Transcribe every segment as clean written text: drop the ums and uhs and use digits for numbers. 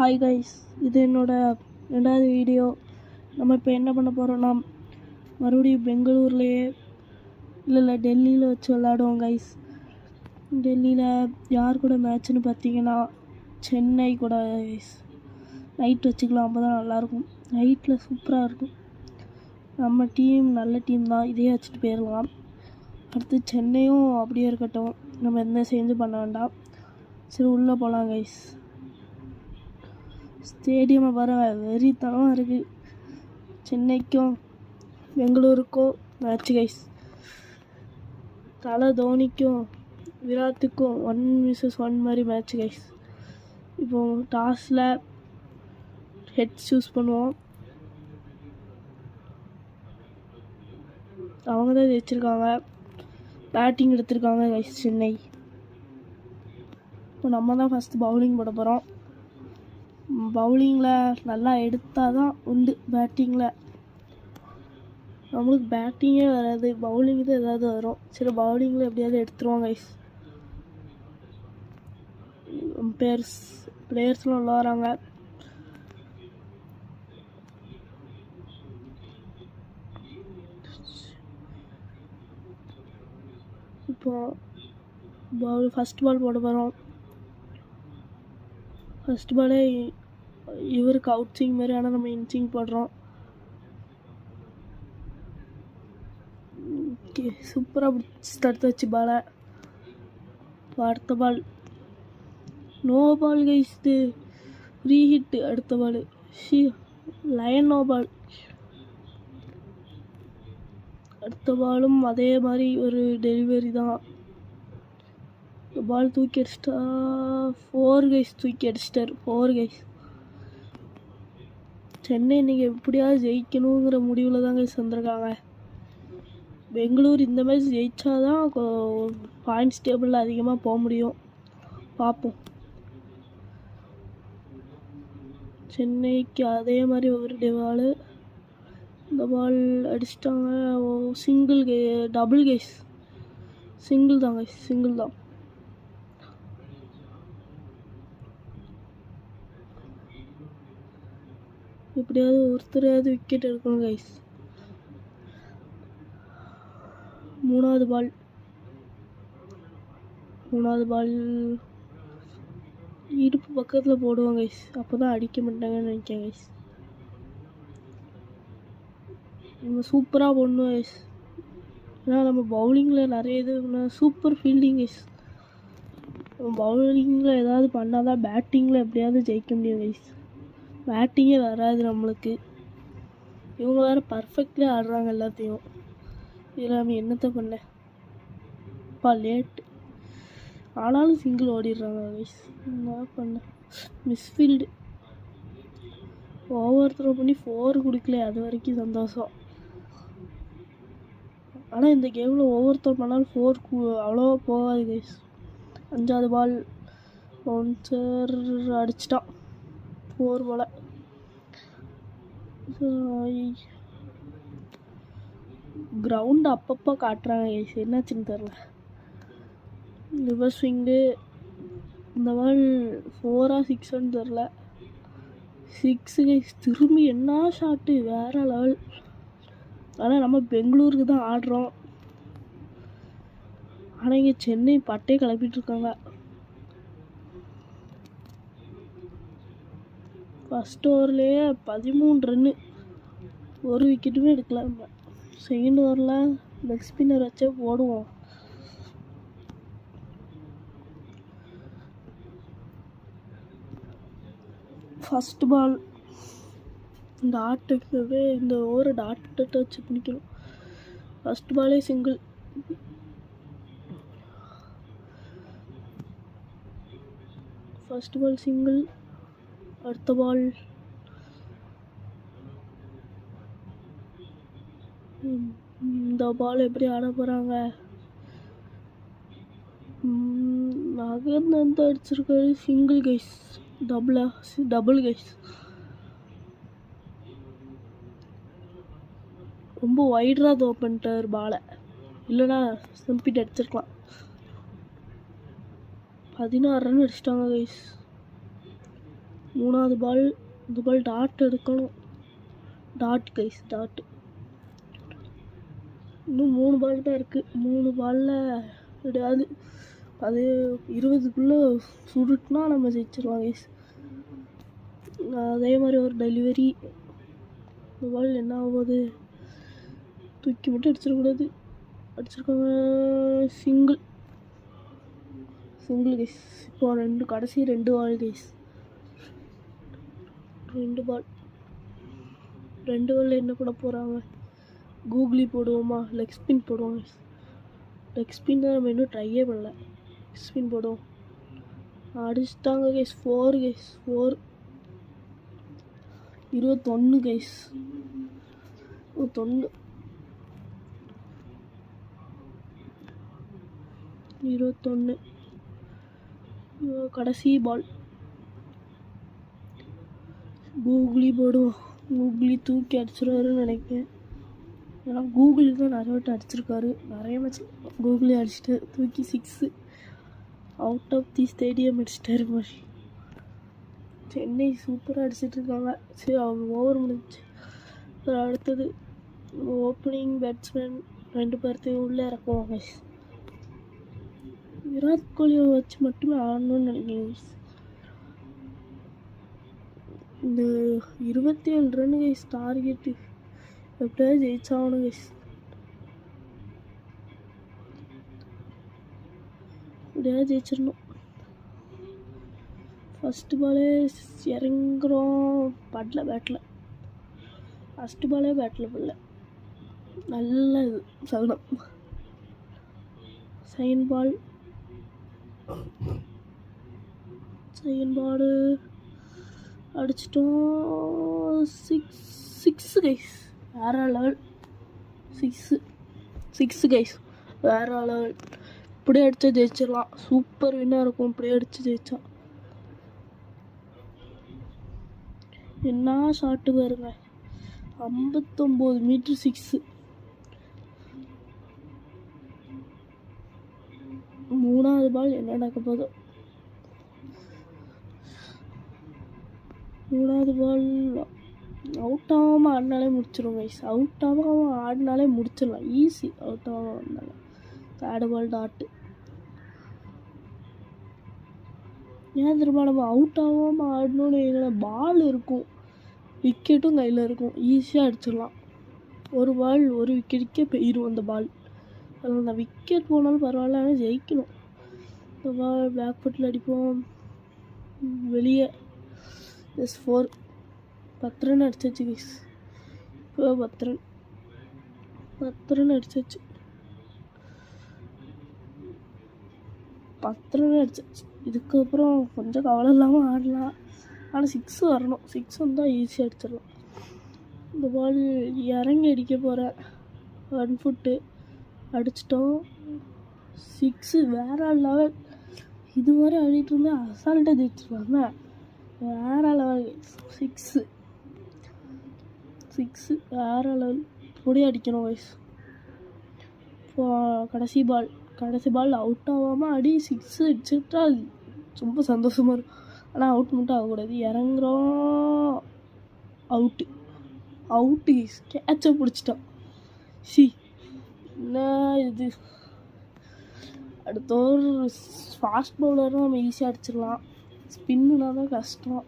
Hi guys, இது என்னோடய 2வது வீடியோ. நம்ம இப்போ என்ன பண்ண போகிறோன்னா, மறுபடியும் பெங்களூர்லேயே இல்லை டெல்லியில் வச்சு விளாடுவோம் கைஸ். டெல்லியில் யார் கூட மேட்ச்னு பார்த்தீங்கன்னா சென்னை கூட கைஸ். நைட் வச்சுக்கலாம், அப்போ தான் நல்லாயிருக்கும். நைட்டில் சூப்பராக இருக்கும். நம்ம டீம் நல்ல டீம் தான், இதே வச்சுட்டு போயிடலாம். அடுத்து சென்னையும் அப்படியே இருக்கட்டும், நம்ம எந்த சேஞ்சும் பண்ண வேண்டாம். சரி, உள்ளே போகலாம் கைஸ். ஸ்டேடியமை பாருங்க, வெறித்தனமாக இருக்குது. சென்னைக்கும் பெங்களூருக்கும் மேட்ச் கைஸ். தலை தோனிக்கும் விராட்டுக்கும் 1 vs 1 மாதிரி மேட்ச் கைஸ். இப்போ டாஸில் ஹெட் சூஸ் பண்ணுவோம். அவங்க தான் ஜெயிச்சிருக்காங்க, பேட்டிங் எடுத்திருக்காங்க கைஸ் சென்னை. இப்போ நம்ம தான் ஃபஸ்ட்டு பவுலிங் போட போகிறோம். பவுலிங்கில் நல்லா எடுத்தால் தான் உண்டு. பேட்டிங்கில் நம்மளுக்கு பேட்டிங்கே வராது, பவுலிங் தான் ஏதாவது வரும். சரி, பவுலிங்கில் எப்படியாவது எடுத்துருவோம் கைஸ். பிளேயர்ஸ்லாம் உள்ள வராங்க. இப்போது ஃபஸ்ட் பால் போட போகிறோம். ஃபஸ்ட் பாலே இவருக்கு அவுட் ஸ்விங் மாதிரி, ஆனால் நம்ம இன்சிங் போடுறோம். ஓகே, சூப்பராக பிடிச்சி தடுத்து வச்சு பாலை. அடுத்த ball no ball guys, free hit. அடுத்த பால் லயன் நோ பால். அடுத்த பாலும் அதே மாதிரி ஒரு டெலிவரி தான். பால் தூக்கி அடிச்சிட்டா 4 கைஸ். தூக்கி அடிச்சிட்டார் 4 கைஸ். சென்னை இன்றைக்கி எப்படியாவது ஜெயிக்கணுங்கிற முடிவில் தான் கைஸ் வந்திருக்காங்க. பெங்களூர் இந்த மேட்ச் ஜெயிச்சாதான் பாயிண்ட்ஸ் டேபிளில் அதிகமாக போக முடியும். பார்ப்போம். சென்னைக்கு அதே மாதிரி ஒரு பால். இந்த பால் அடிச்சிட்டாங்க. Single double guys. சிங்கிள் தான் கைஸ், சிங்கிள் தான். எப்படியாவது ஒருத்தரையாவது விக்கெட் எடுக்கணும் கைஸ். 3வது பால் இடுப்பு பக்கத்தில் போடுவோம் கைஸ், அப்போ தான் அடிக்க மாட்டாங்கன்னு நினைக்கிறேன் கைஸ். நம்ம சூப்பராக போடணும் கைஸ், ஏன்னா நம்ம பவுலிங்கில் நிறைய இது சூப்பர் ஃபீல்டிங் கைஸ். நம்ம பவுலிங்கில் ஏதாவது பண்ணால் தான் பேட்டிங்கில் எப்படியாவது ஜெயிக்க முடியும் கைஸ். பேட்டிங்கே வராது நம்மளுக்கு. இவங்க வேறு பர்ஃபெக்ட்லி ஆடுறாங்க எல்லாத்தையும். இதில் நம்ம என்னத்தை பண்ண லேட்டு ஆனாலும் சிங்கிள் ஓடிடுறாங்க கைஸ். என்ன பண்ண மிஸ்ஃபீல்டு. ஓவர் த்ரோ பண்ணி 4 கொடுக்கல, அது வரைக்கும் சந்தோஷம். ஆனால் இந்த கேமில் ஓவர் த்ரோ பண்ணாலும் 4 அவ்வளோவா போகாது கைஸ். 5வது பால் பவுன்சர் அடிச்சிட்டான் 4 போல். கிரவுண்டு அப்பப்போ காட்டுறாங்க கைஸ், என்னாச்சுன்னு தெரில. Reverse swing. இந்த பால் 4ஆ 6ஆன்னு தெரில. 6 கைஸ். திரும்பி என்ன ஷாட்டு, வேறு லெவல். ஆனால் நம்ம பெங்களூருக்கு தான் ஆடுறோம். ஆனால் இங்கே சென்னை பட்டே கிளப்பிட்டுருக்காங்க. ஃபஸ்ட் ஓவர்லேயே 13 ரன்னு, ஒரு விக்கெட்டுமே எடுக்கல. செகண்ட் ஓவரில் லெக் ஸ்பின்னர் வச்சே போடுவோம். ஃபஸ்ட் பால் டாட்டுக்கவே இந்த ஓவரை டாட்டை வச்சு பிடிக்கணும். ஃபஸ்ட் பாலே சிங்கிள். ஃபஸ்ட் பால் சிங்கிள். அடுத்த பால் இந்த பால் எப்படி ஆட போகிறாங்க. நகர்ந்து அடிச்சிருக்காரு சிங்கிள் கைஸ். Double guys. ரொம்ப வைடராக த்ரோ பண்ணிட்டார் பாலை, இல்லைனா சிம்பிட்டு அடிச்சிருக்கலாம். 16 ரன் அடிச்சிட்டாங்க கைஸ். மூணாவது பால். இந்த பால் டாட் எடுக்கணும். Dot guys, dot. இன்னும் 3 பால் தான் இருக்குது. 3 பாலில் எப்படியாவது அது 20க்குள்ளே சுருட்டுனா நம்ம ஜெயிச்சிடலாம் கைஸ். அதே மாதிரி ஒரு டெலிவரி. இந்த பால் என்ன ஆகுது? தூக்கி மட்டும் அடிச்சிடக்கூடாது. அடிச்சிருக்காங்க. Single guys. இப்போ கடைசி 2 பால் கைஸ். 2 பால். 2 பாலில் என்ன பண்ண போகிறாங்க? கூகுளி போடுவோமா? லெக் ஸ்பின் போடுவோம் கைஸ். லெக் ஸ்பின் தான் நம்ம இன்னும் ட்ரையே பண்ணல. லெக் ஸ்பின் போடுவோம். அடிச்சிட்டாங்க கைஸ். 4 கைஸ். 4. 21 கைஸ். 21. கடைசி பால். கூகுளி போடுவோம். கூகுளி தூக்கி அடிச்சிருவாருன்னு நினைக்கிறேன். ஏன்னா கூகுளி தான் நிறைய வாட்டி அடிச்சிருக்காரு. நிறைய மேட்ச் கூகுளி அடிச்சுட்டு தூக்கி 6 அவுட் ஆஃப் தி ஸ்டேடியம் அடிச்சிட்டாரு மாதிரி. சென்னை சூப்பராக அடிச்சிட்டு இருக்காங்க. சரி, அவங்க ஓவர் முடிஞ்சு. அடுத்தது ஓப்பனிங் பேட்ஸ்மேன் 2 பேர்த்தையும் உள்ளே இறக்குவாங்க. விராட் கோலியை வச்சு மட்டுமே ஆடணும்னு நினைக்கிறேன். இந்த 27 ரன் கைஸ் டார்கெட்டு. எப்படியாவது ஜெயிச்சாகணும் கைஸ். எப்படியாவது ஜெயிச்சிடணும். ஃபஸ்ட்டு பாலே இறங்குறோம். பேட்டில் ஃபஸ்ட்டு பாலே பேட்டில் பண்ணல. நல்ல இது சகுனம். செகண்ட் பால் அடிச்சிட்டோம். 6 கைஸ். வேற லெவல். 6 கைஸ். வேற லெவல். இப்படியே அடித்தா ஜெயிச்சிடலாம். சூப்பர் வின்னாக இருக்கும் இப்படியே அடித்து ஜெயிச்சா. என்ன ஷாட்டு பாருங்க. 59 மீட்டர் 6. 3வது பால் என்ன நடக்க போதோ. 3வது பால் அவுட் ஆகாமல் ஆடினாலே முடிச்சிடும் கைஸ். அவுட் ஆகாமல் ஆடினாலே முடிச்சிடலாம். ஈஸி. அவுட் ஆகாமல் ஆடினாலே. 3rd பால் டாட்டு. ஏன் திரும்ப நம்ம அவுட் ஆகாமல் ஆடணும்னு எங்களை பால் இருக்கும், விக்கெட்டும் கையில் இருக்கும், ஈஸியாக அடிச்சிடலாம். ஒரு பால் ஒரு விக்கெட்டுக்கே போயிடும் அந்த பால். அதில் அந்த விக்கெட் போனாலும் பரவாயில்ல, ஆனால் ஜெயிக்கணும். இந்த பால் பேக் ஃபுட்டில் அடிப்போம். வெளியே. எஸ் 4. 10 ரன் அடிச்சாச்சு கைஸ். இப்போ 10 ரன் அடிச்சாச்சு. 10 ரன் அடிச்சாச்சு. இதுக்கப்புறம் கொஞ்சம் கவலை இல்லாமல் ஆடலாம். ஆனால் 6 வரணும். 6 வந்தால் ஈஸியாக அடிச்சிடலாம். இந்த பால் இறங்கி அடிக்க போகிறேன். 1 ஃபுட்டு அடிச்சிட்டோம். 6 வேற லெவல். இது மாதிரி ஆடிட்டு இருந்தால் அசால்ட்டாக ஜெயிச்சிருவாங்க. வேற லெவல். 6 வேற லெவல். இப்படியே அடிக்கணும் வயசு. இப்போ கடைசி பால் அவுட் ஆகாமல் அடி 6 அடிச்சுட்டா ரொம்ப சந்தோஷமாக இருக்கும். ஆனால் அவுட் மட்டும் ஆகக்கூடாது. இறங்குறோம். அவுட்டு கேட்சை பிடிச்சிட்டான். என்ன இது? அடுத்த ஒரு ஃபாஸ்ட் பவுலர்னால் நம்ம ஈஸியாக அடிச்சிடலாம். ஸ்பின்னுனா தான் கஷ்டம்.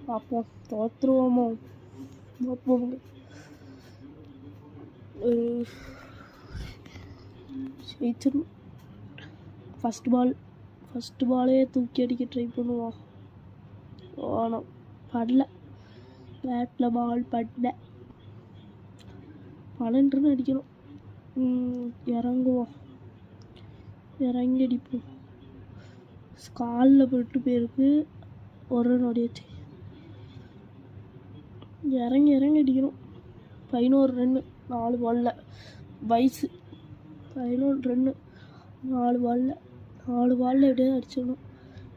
பார்ப்போம். தோற்றுருவோமோ பார்ப்போம். ஜெயிச்சிடணும். ஃபஸ்ட்டு பாலே தூக்கி அடிக்க ட்ரை பண்ணுவோம். ஆனால் படல. பேட்டில் பால் படல. 12 ரன் அடிக்கணும். இறங்குவோம். இறங்கி அடிப்போம். காலில் போட்டு போயிருக்கு. ஒரு ரன் ஓடியாச்சு. இறங்கி அடிக்கணும். 11 ரன்னு 4 பாலில். வயசு 11 ரன்னு 4 பாலில். 4 பாலில் எப்படியாவது அடிச்சிடணும்.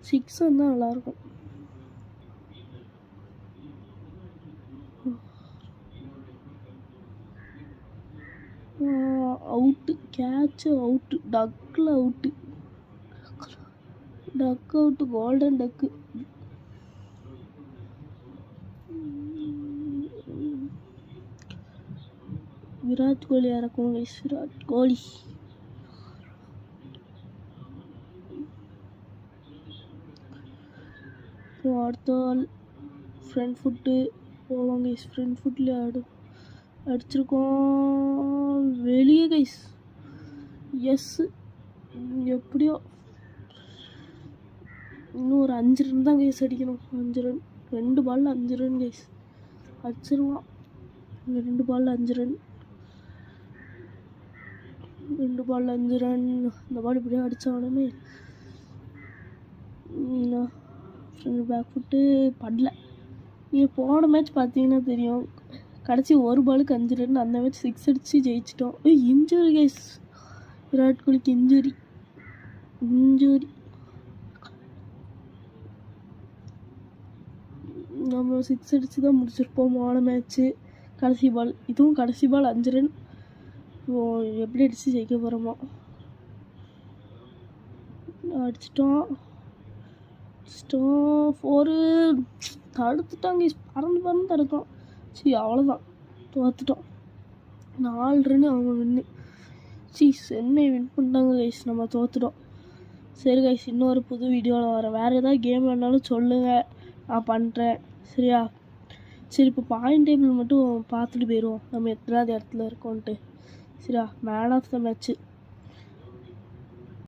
6 வந்தால் நல்லாயிருக்கும். அவுட்டு. Catch out. டக்கில் out. Golden duck. Virat Kohli இறக்கும் கைஸ். விராட் கோலி அடுத்த ஆள் ஃப்ரண்ட் ஃபுட்டு போவோம் கைஸ். ஃப்ரண்ட் ஃபுட்டில் அடிச்சிருக்கோம் வெளியே கைஸ். எஸ் எப்படியோ இன்னும் ஒரு 5 ரன் தான் கைஸ் அடிக்கணும். 5 ரன், 2 பாலில் 5 ரன் கைஸ் அடிச்சிருவான். 2 பாலில் 5 ரன், 2 பாலில் 5 ரன். இந்த பால் இப்படியே அடித்தாலுமே பேக் ஃபுட்டு படல. நீங்கள் போன மேட்ச் பார்த்தீங்கன்னா தெரியும், கடைசி ஒரு பாலுக்கு 5 ரன். அந்த மேட்ச் 6 அடித்து ஜெயிச்சிட்டோம். இன்ஜுரி கைஸ், விராட் கோலிக்கு இன்ஜுரி. நம்ம 6 அடித்து தான் முடிச்சிருப்போம் போன மேட்ச்சு. கடைசி பால், இதுவும் கடைசி பால் 5 ரன். எப்படி அடித்து ஜெயிக்க போகிறோமோ. அடிச்சிட்டோம் 4. தடுத்துட்டாங்க, பறந்து தடுத்தோம். சரி அவ்வளோதான், தோத்துட்டோம். 4 ரன் அவங்க வின்னு. சென்னை வின் பண்ணிட்டாங்க கைஸ், நம்ம தோத்துட்டோம். சரி கைஸ், இன்னொரு புது வீடியோவில் வரேன். வேறு ஏதாவது கேம் வேணாலும் சொல்லுங்கள், நான் பண்ணுறேன். சரியா? சரி, இப்போ பாயிண்ட் டேபிள் மட்டும் பார்த்துட்டு போயிடுவோம், நம்ம எத்தனாவது இடத்துல இருக்கோன்ட்டு. சரியா? Man of the match